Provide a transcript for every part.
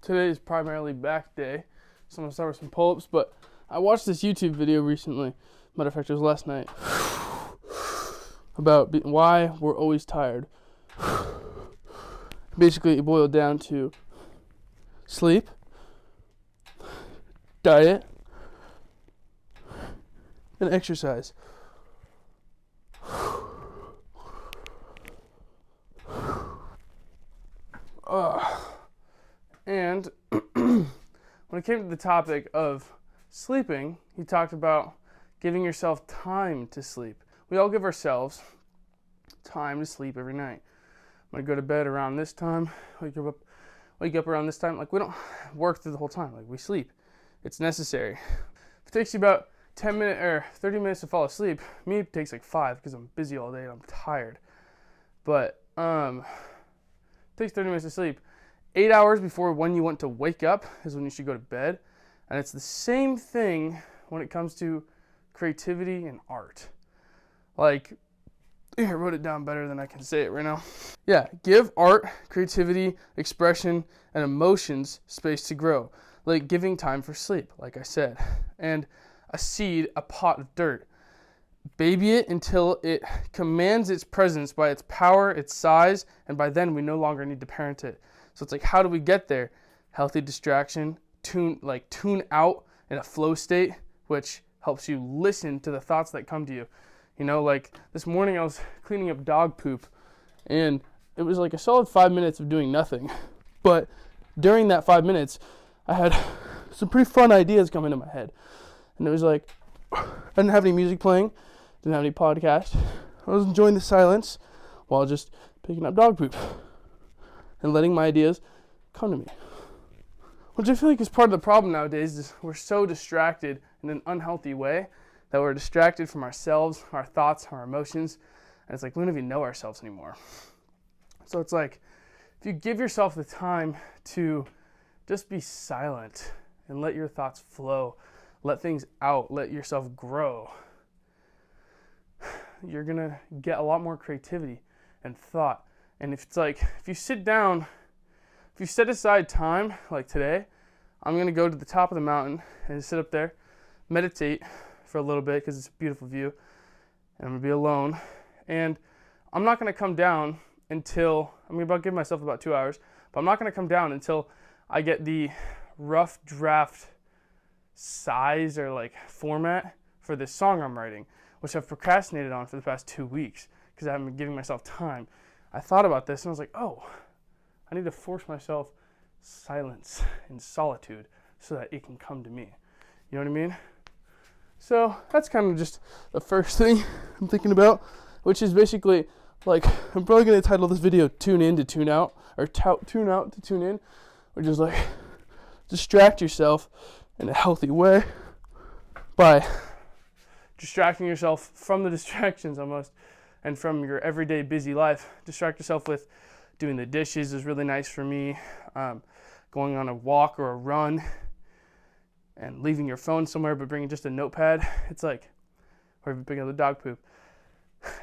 today is primarily back day, so I'm gonna start with some pull-ups. But I watched this YouTube video recently. Matter of fact, it was last night, about why we're always tired. Basically, it boiled down to sleep, diet, and exercise. And when it came to the topic of sleeping, he talked about giving yourself time to sleep. We all give ourselves time to sleep every night. I'm going to go to bed around this time, wake up around this time. Like, we don't work through the whole time. Like, we sleep. It's necessary. If it takes you about 10 minutes or 30 minutes to fall asleep, me, it takes like 5 because I'm busy all day and I'm tired. But it takes 30 minutes to sleep. 8 hours before when you want to wake up is when you should go to bed. And it's the same thing when it comes to creativity and art. Like, I wrote it down better than I can say it right now. Yeah, give art, creativity, expression, and emotions space to grow. Like giving time for sleep, like I said. And a seed, a pot of dirt. Baby it until it commands its presence by its power, its size, and by then we no longer need to parent it. So it's like, how do we get there? Healthy distraction, tune out in a flow state, which helps you listen to the thoughts that come to you. You know, like this morning I was cleaning up dog poop, and it was like a solid 5 minutes of doing nothing. But during that 5 minutes, I had some pretty fun ideas come into my head. And it was like, I didn't have any music playing, didn't have any podcast. I was enjoying the silence while just picking up dog poop and letting my ideas come to me. Which I feel like is part of the problem nowadays, is we're so distracted in an unhealthy way that we're distracted from ourselves, our thoughts, our emotions, and it's like we don't even know ourselves anymore. So it's like, if you give yourself the time to just be silent and let your thoughts flow, let things out, let yourself grow, you're gonna get a lot more creativity and thought. And if you sit down, if you set aside time, like today, I'm gonna go to the top of the mountain and sit up there, meditate for a little bit because it's a beautiful view, and I'm gonna be alone. And I'm not gonna come down until, I'm gonna give myself about 2 hours, but I'm not gonna come down until I get the rough draft size or like format for this song I'm writing, which I've procrastinated on for the past 2 weeks because I haven't been giving myself time. I thought about this and I was like, oh, I need to force myself silence and solitude so that it can come to me. You know what I mean? So that's kind of just the first thing I'm thinking about, which is basically like, I'm probably going to title this video Tune In to Tune Out, or Tune Out to Tune In, which is like, distract yourself in a healthy way by distracting yourself from the distractions almost, and from your everyday busy life. Distract yourself with doing the dishes is really nice for me, going on a walk or a run, and leaving your phone somewhere but bringing just a notepad. It's like, or picking up the dog poop.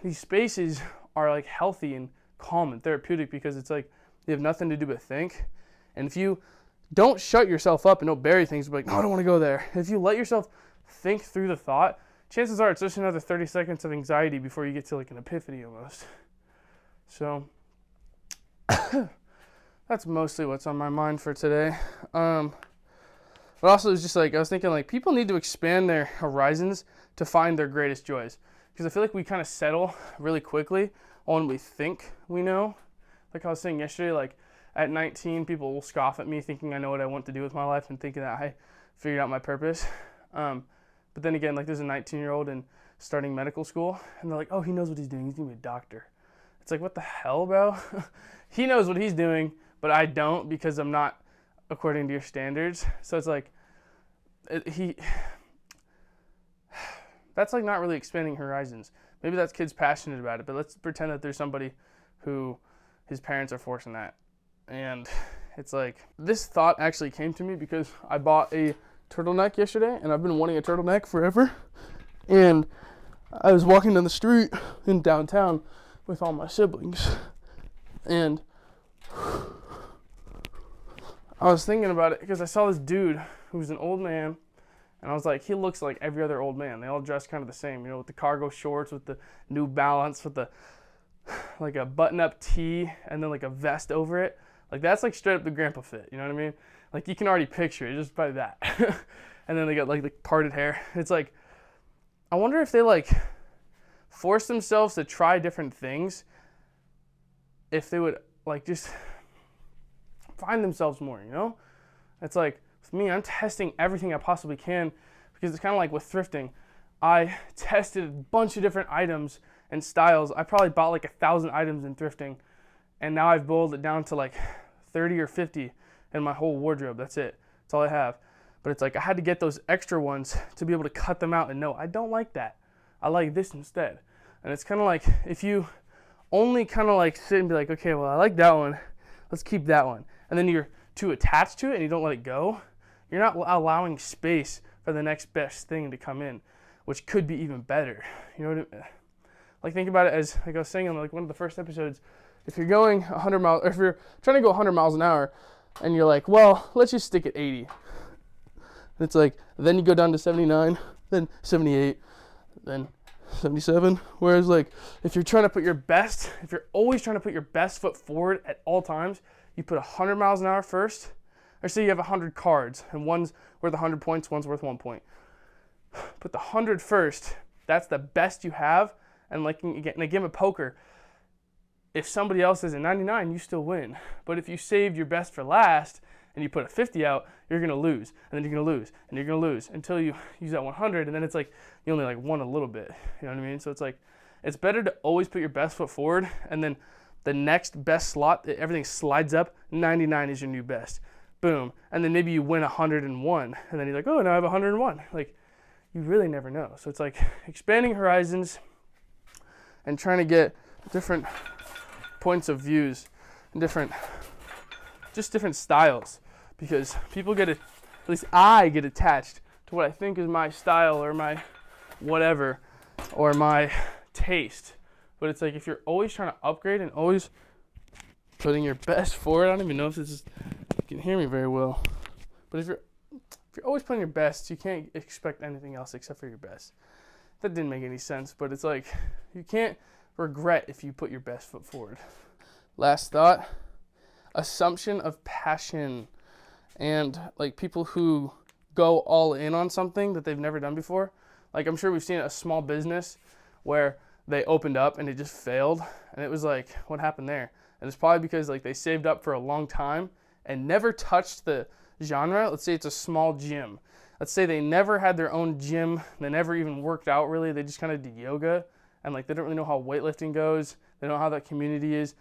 These spaces are like healthy and calm and therapeutic because it's like you have nothing to do but think. And if you don't shut yourself up and don't bury things, but like, no, I don't want to go there. If you let yourself think through the thought, chances are it's just another 30 seconds of anxiety before you get to like an epiphany almost. So that's mostly what's on my mind for today. But also it's just like, I was thinking like people need to expand their horizons to find their greatest joys. Because I feel like we kind of settle really quickly on what we think we know. Like I was saying yesterday, like at 19, people will scoff at me thinking I know what I want to do with my life and thinking that I figured out my purpose. But then again, like there's a 19-year-old in starting medical school, and they're like, oh, he knows what he's doing. He's going to be a doctor. It's like, what the hell, bro? He knows what he's doing, but I don't because I'm not according to your standards. So it's like, that's like not really expanding horizons. Maybe that kid's passionate about it, but let's pretend that there's somebody who his parents are forcing that. And it's like, this thought actually came to me because I bought a turtleneck yesterday, and I've been wanting a turtleneck forever. And I was walking down the street in downtown with all my siblings, and I was thinking about it because I saw this dude who's an old man, and I was like, he looks like every other old man. They all dress kind of the same, with the cargo shorts, with the New Balance, with the like a button-up tee, and then like a vest over it. Like that's like straight up the grandpa fit. You know what I mean? Like you can already picture it just by that. And then they got like the parted hair. It's like, I wonder if they like force themselves to try different things, if they would like just find themselves more, It's like, with me, I'm testing everything I possibly can, because it's kind of like with thrifting. I tested a bunch of different items and styles. I probably bought like 1,000 items in thrifting, and now I've boiled it down to like 30 or 50 in my whole wardrobe. That's it. That's all I have. But it's like I had to get those extra ones to be able to cut them out and know I don't like that. I like this instead. And it's kind of like if you only kind of like sit and be like, okay, well, I like that one. Let's keep that one. And then you're too attached to it and you don't let it go. You're not allowing space for the next best thing to come in, which could be even better. You know what I mean? Like think about it as, like I was saying on like one of the first episodes, if you're going 100 miles, or if you're trying to go 100 miles an hour and you're like, well, let's just stick at 80. It's like, then you go down to 79, then 78, then 77. Whereas like, if you're trying to put your best, if you're always trying to put your best foot forward at all times, you put 100 miles an hour first, or say you have 100 cards and one's worth 100 points, one's worth 1 point. Put the 100 first, that's the best you have. And like in a game of poker, if somebody else is a 99, you still win. But if you saved your best for last and you put a 50 out, you're going to lose. And then you're going to lose. And you're going to lose until you use that 100. And then it's like you only like won a little bit. You know what I mean? So it's like it's better to always put your best foot forward. And then the next best slot, everything slides up. 99 is your new best. Boom. And then maybe you win 101. And then you're like, oh, now I have 101. Like, you really never know. So it's like expanding horizons and trying to get different points of views and different styles, because people at least I get attached to what I think is my style or my whatever or my taste. But it's like if you're always trying to upgrade and always putting your best forward, I don't even know if you can hear me very well, but if you're always putting your best, you can't expect anything else except for your best. That didn't make any sense, but it's like you can't regret if you put your best foot forward. Last thought, assumption of passion, and like people who go all in on something that they've never done before. Like I'm sure we've seen a small business where they opened up and it just failed, and it was like, what happened there? And it's probably because like they saved up for a long time and never touched the genre. Let's say it's a small gym. Let's say they never had their own gym. They never even worked out really. They just kind of did yoga, and like they don't really know how weightlifting goes. They don't know how that community is.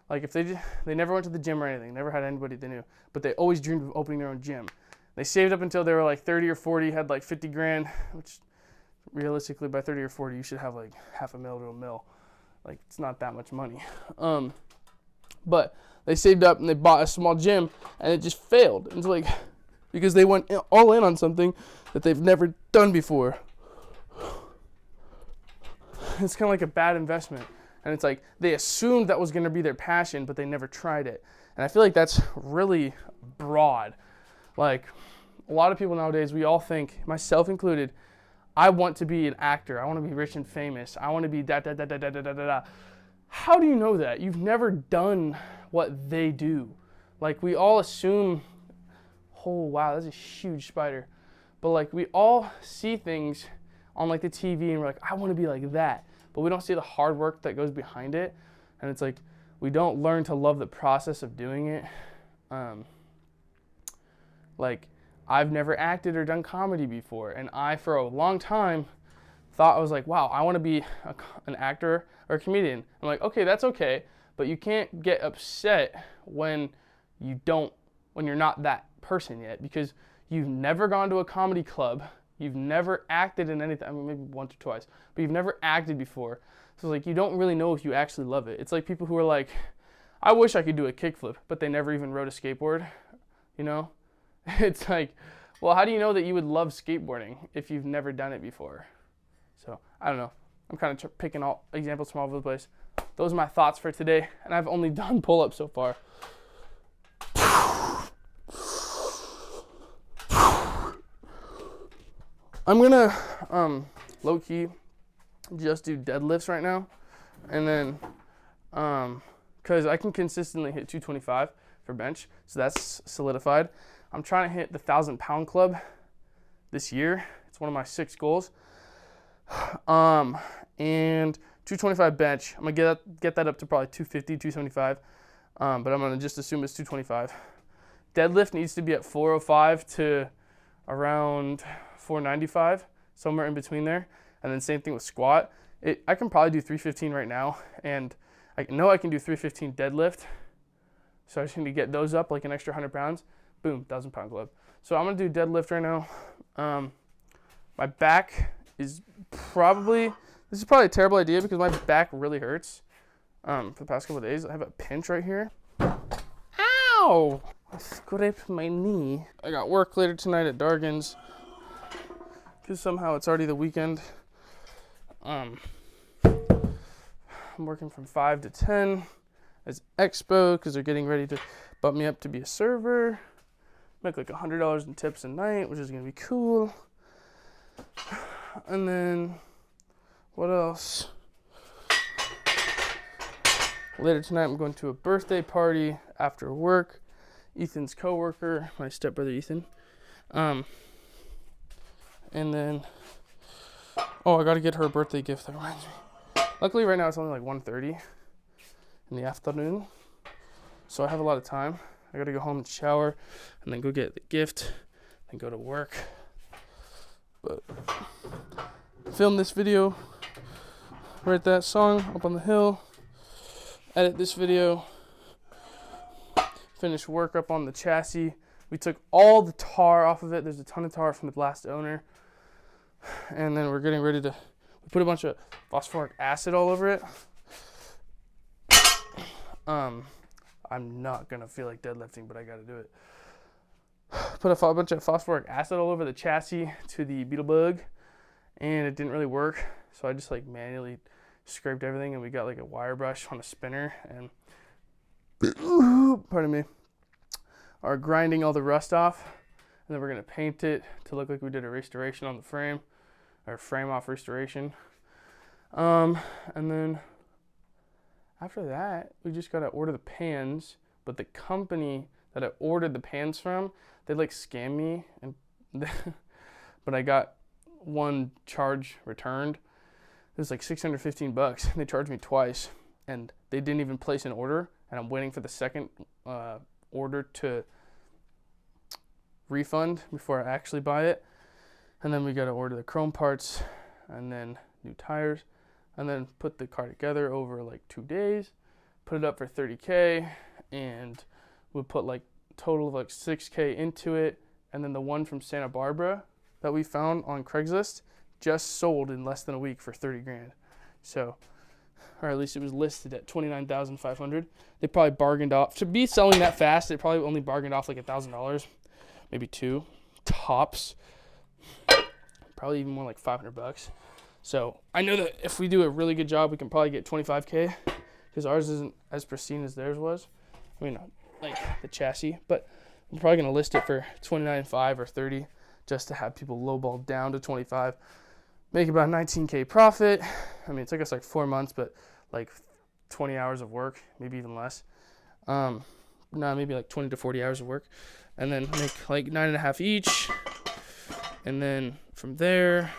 Like if they never went to the gym or anything, never had anybody they knew, but they always dreamed of opening their own gym. They saved up until they were like 30 or 40, had like 50 grand, which realistically by 30 or 40, you should have like $500,000 to $1 million. Like it's not that much money. But they saved up and they bought a small gym, and it just failed. It's like, because they went all in on something that they've never done before. It's kind of like a bad investment. And it's like they assumed that was going to be their passion, but they never tried it. And I feel like that's really broad. Like a lot of people nowadays, we all think, myself included, I want to be an actor. I want to be rich and famous. I want to be da da da da da da da da. How do you know that? You've never done what they do. Like we all assume, oh wow, that's a huge spider. But like we all see things on like the TV and we're like, I want to be like that. But we don't see the hard work that goes behind it. And it's like, we don't learn to love the process of doing it. Like, I've never acted or done comedy before. And I, for a long time, thought I was like, wow, I want to be an actor or a comedian. I'm like, okay, that's okay. But you can't get upset when you're not that person yet. Because you've never gone to a comedy club. You've never acted in anything. I mean, maybe once or twice, but you've never acted before. So like, you don't really know if you actually love it. It's like people who are like, I wish I could do a kickflip, but they never even rode a skateboard, It's like, well, how do you know that you would love skateboarding if you've never done it before? So I don't know. I'm kind of picking all examples from all over the place. Those are my thoughts for today, and I've only done pull-ups so far. I'm gonna low key just do deadlifts right now, and then because I can consistently hit 225 for bench, so that's solidified. I'm trying to hit the 1,000-pound club this year. It's one of my 6 goals. And 225 bench. I'm gonna get that up to probably 250, 275. But I'm gonna just assume it's 225. Deadlift needs to be at 405 to around 495, somewhere in between there. And then same thing with squat. I can probably do 315 right now, and I know I can do 315 deadlift. So I just need to get those up like an extra 100 pounds. Boom, 1,000-pound club. So I'm gonna do deadlift right now. My back is probably, this is probably a terrible idea because my back really hurts for the past couple of days. I have a pinch right here. Ow! I scraped my knee. I got work later tonight at Dargan's because somehow it's already the weekend. I'm working from 5 to 10 as expo because they're getting ready to bump me up to be a server. Make like $100 in tips a night, which is gonna be cool. And then what else? Later tonight I'm going to a birthday party after work. Ethan's coworker, my stepbrother Ethan. And then I gotta get her a birthday gift, that reminds me. Luckily right now it's only like 1:30 in the afternoon, so I have a lot of time. I gotta go home and shower and then go get the gift and go to work. But film this video, write that song up on the hill, edit this video, finish work up on the chassis. We took all the tar off of it. There's a ton of tar from the last owner. And then we're getting ready to, we put a bunch of phosphoric acid all over it. I'm not gonna feel like deadlifting, but I gotta do it. Put a bunch of phosphoric acid all over the chassis to the Beetlebug, and it didn't really work. So I just like manually scraped everything, and we got like a wire brush on a spinner and pardon me, are grinding all the rust off, and then we're gonna paint it to look like we did a restoration on the frame, or frame off restoration. And then after that, we just gotta order the pans, but the company that I ordered the pans from, they like scammed me, and but I got one charge returned. It was like $615. They charged me twice, and they didn't even place an order, and I'm waiting for the second order to refund before I actually buy it. And then we gotta order the chrome parts, and then new tires, and then put the car together over like 2 days, put it up for $30K, and we put like total of like $6K into it. And then the one from Santa Barbara that we found on Craigslist just sold in less than a week for 30 grand. So, or at least it was listed at 29,500. They probably bargained off, to be selling that fast, they probably only bargained off like $1,000, maybe $2 tops, probably even more like $500. So I know that if we do a really good job, we can probably get 25K, because ours isn't as pristine as theirs was. I mean, like the chassis, but I'm probably gonna list it for 29.5 or 30, just to have people lowball down to 25, make about 19K profit. I mean, it took us like 4 months, but like 20 hours of work, maybe even less. Maybe like 20 to 40 hours of work, and then make like 9.5 each. And then from there,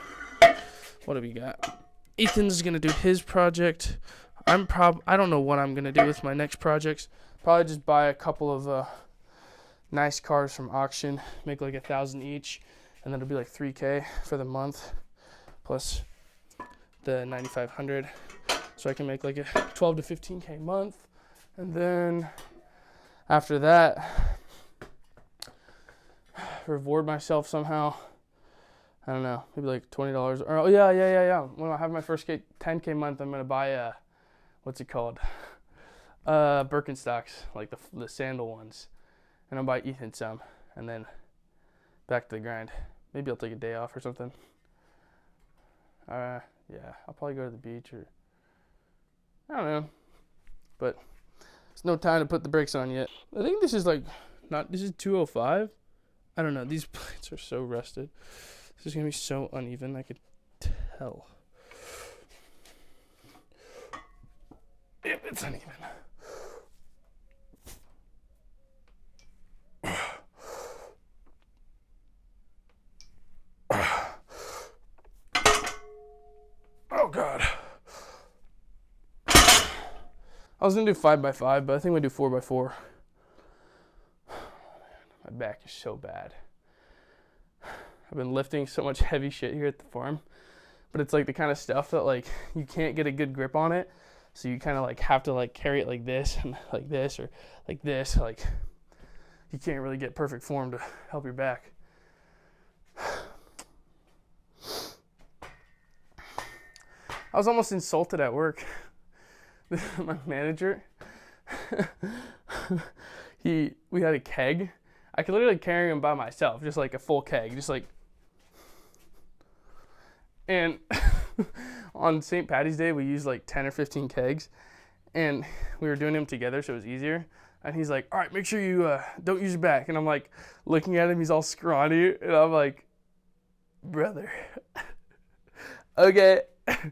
what do we got? Ethan's gonna do his project. I don't know what I'm gonna do with my next projects. Probably just buy a couple of nice cars from auction, make like 1,000 each, and then it'll be like 3K for the month, plus the 9,500. So I can make like a 12 to 15K month. And then after that, reward myself somehow. I don't know, maybe like $20. Or when I have my first 10K month, I'm gonna buy a, what's it called? Birkenstocks, like the sandal ones. And I'll buy Ethan some, and then back to the grind. Maybe I'll take a day off or something. Yeah, I'll probably go to the beach, or I don't know. But it's no time to put the brakes on yet. I think this is like, this is 205. I don't know, these plates are so rusted. This is gonna be so uneven, I could tell. Yep, it's uneven. Oh God. I was gonna do 5x5, but I think I'm gonna do 4x4. My back is so bad. I've been lifting so much heavy shit here at the farm, but it's like the kind of stuff that like you can't get a good grip on it, so you kind of like have to like carry it like this and like this or like this. Like you can't really get perfect form to help your back. I was almost insulted at work. My manager, we had a keg. I could literally carry him by myself, just like a full keg, just like. And on St. Patty's Day, we used like 10 or 15 kegs, and we were doing them together, so it was easier. And he's like, all right, make sure you don't use your back. And I'm like looking at him, he's all scrawny, and I'm like, brother, okay. It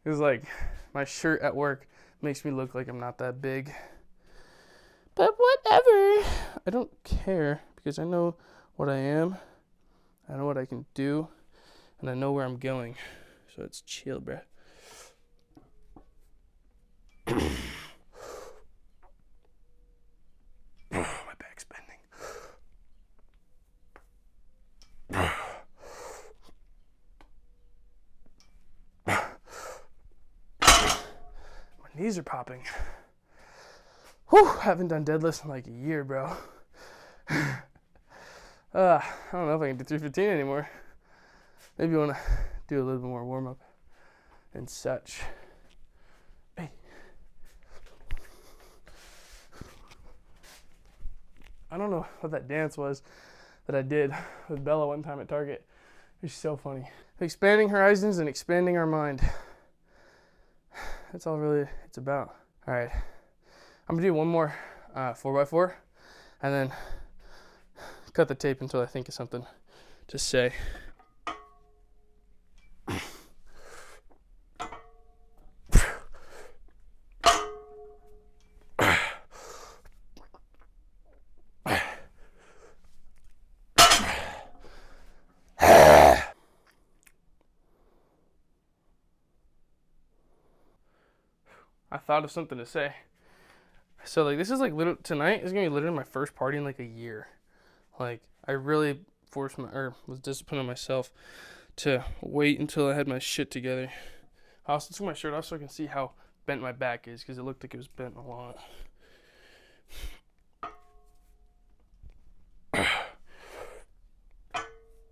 was like, my shirt at work makes me look like I'm not that big. But whatever. I don't care because I know what I am. I know what I can do. And I know where I'm going. So it's chill, bruh. My back's bending. My knees are popping. Whew, haven't done deadlifts in like a year, bro. I don't know if I can do 315 anymore. Maybe you want to do a little bit more warm-up and such. Hey. I don't know what that dance was that I did with Bella one time at Target. It was so funny. Expanding horizons and expanding our mind. That's all really it's about. All right. I'm gonna do one more 4x4 and then cut the tape until I think of something to say. I thought of something to say. So like this is like tonight is gonna be literally my first party in like a year. Like I really was disciplined on myself to wait until I had my shit together. I also took my shirt off so I can see how bent my back is because it looked like it was bent a lot.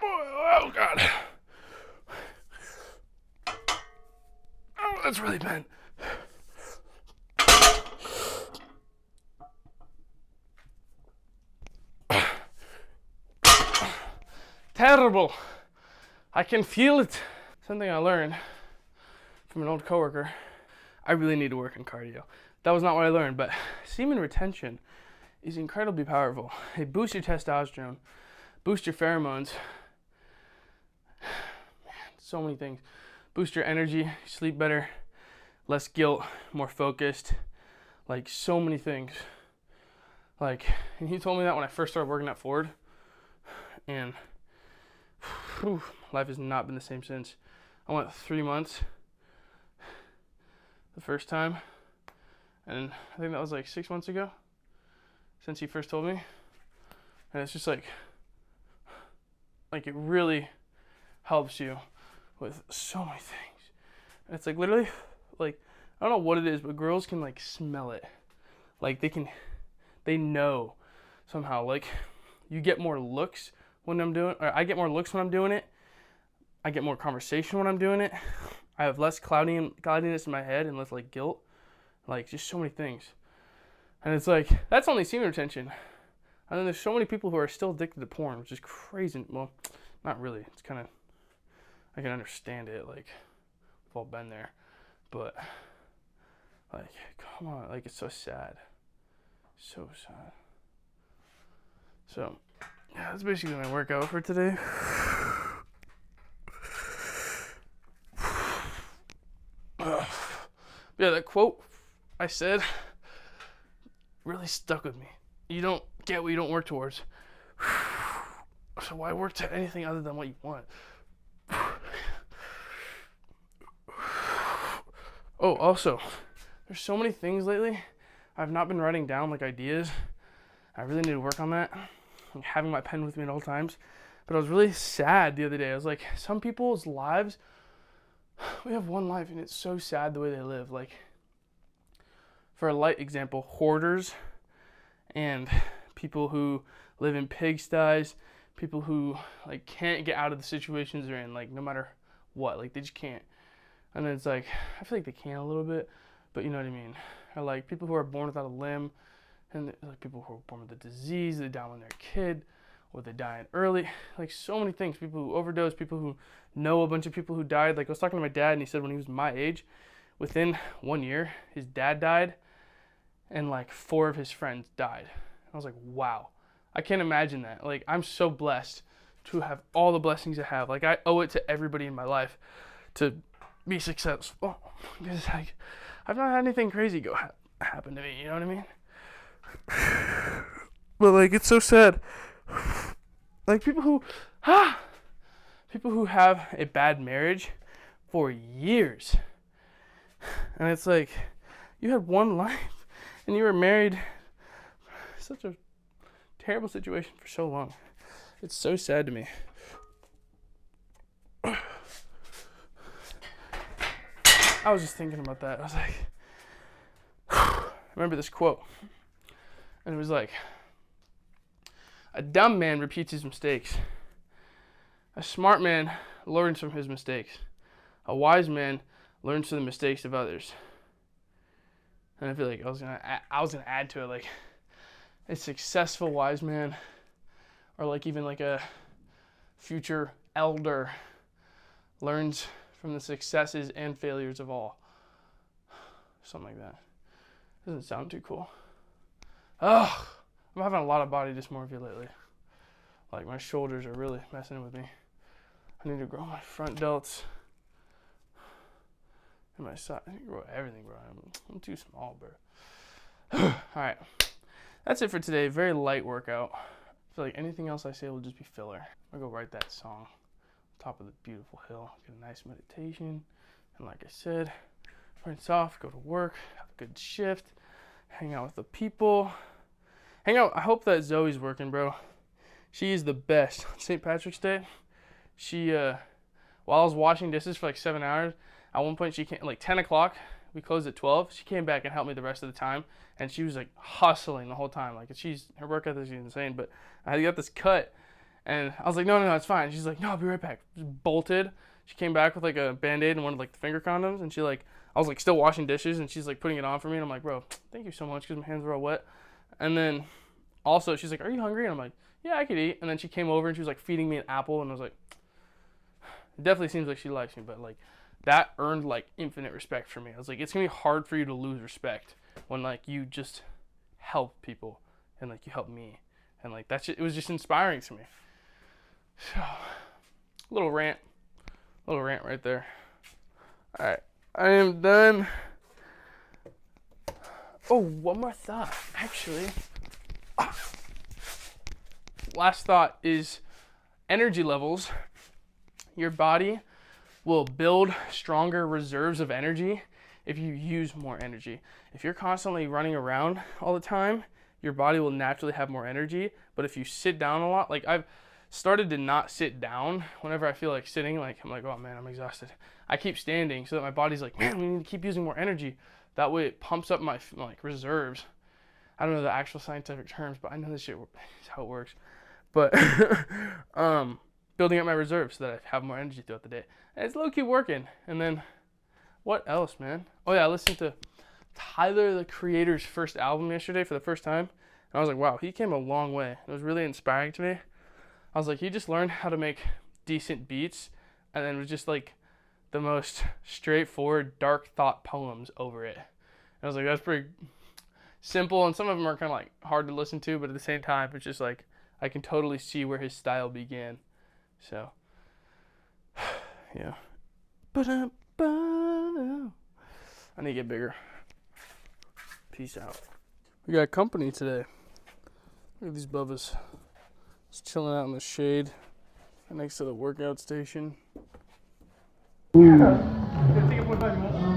Oh God. Oh, that's really bent. Terrible. I can feel it. Something I learned from an old coworker. I really need to work on cardio. That was not what I learned, but semen retention is incredibly powerful. It boosts your testosterone, boosts your pheromones. Man, so many things. Boost your energy, sleep better, less guilt, more focused. Like so many things. Like, and he told me that when I first started working at Ford, and life has not been the same since. I went 3 months the first time, and I think that was like 6 months ago since he first told me. And it's just like it really helps you with so many things. And it's like literally, like, I don't know what it is, but girls can like smell it. Like they know somehow. Like you get more looks when I'm doing, or I get more looks when I'm doing it. I get more conversation when I'm doing it. I have less cloudiness in my head and less like guilt. Like just so many things. And it's like, that's only semen retention. And then there's so many people who are still addicted to porn, which is crazy. Well, not really. It's kind of, I can understand it. Like, we've all been there. But, like, come on. Like, it's so sad. So sad. So, yeah, that's basically my workout for today. Yeah, that quote I said really stuck with me. You don't get what you don't work towards. So why work to anything other than what you want? Oh, also, there's so many things lately I've not been writing down, like ideas. I really need to work on that. Like having my pen with me at all times. But I was really sad the other day. I was like, some people's lives, we have one life and it's so sad the way they live. Like, for a light example, hoarders and people who live in pigsties, people who like can't get out of the situations they're in, like no matter what, like they just can't. And then it's like, I feel like they can a little bit, but you know what I mean. Or like people who are born without a limb, and like people who are born with a disease, they die when they're a kid, or they die early. Like so many things. People who overdose, people who know a bunch of people who died. Like I was talking to my dad, and he said when he was my age, within 1 year, his dad died, and like 4 of his friends died. I was like, wow, I can't imagine that. Like I'm so blessed to have all the blessings I have. Like I owe it to everybody in my life to be successful. Because like I've not had anything crazy happen to me. You know what I mean? But like it's so sad. Like people who have a bad marriage for years, and it's like you had one life and you were married. Such a terrible situation for so long. It's so sad to me. I was just thinking about that. I was like, I remember this quote, and it was like, a dumb man repeats his mistakes. A smart man learns from his mistakes. A wise man learns from the mistakes of others. And I feel like I was gonna add to it, like a successful wise man, or like even like a future elder learns from the successes and failures of all. Something like that. Doesn't sound too cool. Ugh, I'm having a lot of body dysmorphia lately. Like my shoulders are really messing with me. I need to grow my front delts and my side. I need to grow everything, bro. I'm too small, bro. Alright. That's it for today. Very light workout. I feel like anything else I say will just be filler. I'll go write that song. Top of the beautiful hill. Get a nice meditation. And like I said, rinse off, go to work, have a good shift, hang out with the people. Hang out. I hope that Zoe's working, bro. She is the best. St. Patrick's Day, she, while I was washing dishes for like 7 hours, at one point she came, like 10 o'clock, we closed at 12. She came back and helped me the rest of the time, and she was like hustling the whole time. Like her work ethic is insane, but I got this cut, and I was like, no, it's fine. She's like, no, I'll be right back. Just bolted. She came back with like a Band-Aid and one of like the finger condoms, and I was like still washing dishes, and she's like putting it on for me, and I'm like, bro, thank you so much, because my hands were all wet. And then also she's like, are you hungry? And I'm like, yeah, I could eat. And then she came over and she was like feeding me an apple, and I was like, it definitely seems like she likes me, but like that earned like infinite respect for me. I was like, it's gonna be hard for you to lose respect when like you just help people and like you help me, and like it was just inspiring to me. So, little rant right there. All right, I am done. Oh, one more thought, actually. Last thought is energy levels. Your body will build stronger reserves of energy if you use more energy. If you're constantly running around all the time, your body will naturally have more energy. But if you sit down a lot, like I've started to not sit down whenever I feel like sitting, like I'm like, oh man, I'm exhausted. I keep standing so that my body's like, man, we need to keep using more energy. That way it pumps up my like reserves. I don't know the actual scientific terms, but I know this shit is how it works. But building up my reserves so that I have more energy throughout the day. And it's low-key working. And then what else, man? Oh yeah, I listened to Tyler, the Creator's first album yesterday for the first time. And I was like, wow, he came a long way. It was really inspiring to me. I was like, he just learned how to make decent beats, and then it was just like the most straightforward, dark thought poems over it. And I was like, that's pretty simple, and some of them are kind of like hard to listen to, but at the same time, it's just like I can totally see where his style began. So, yeah. I need to get bigger. Peace out. We got company today. Look at these bubbas. Just chilling out in the shade next to the workout station. Yeah. Take a 45 minutes.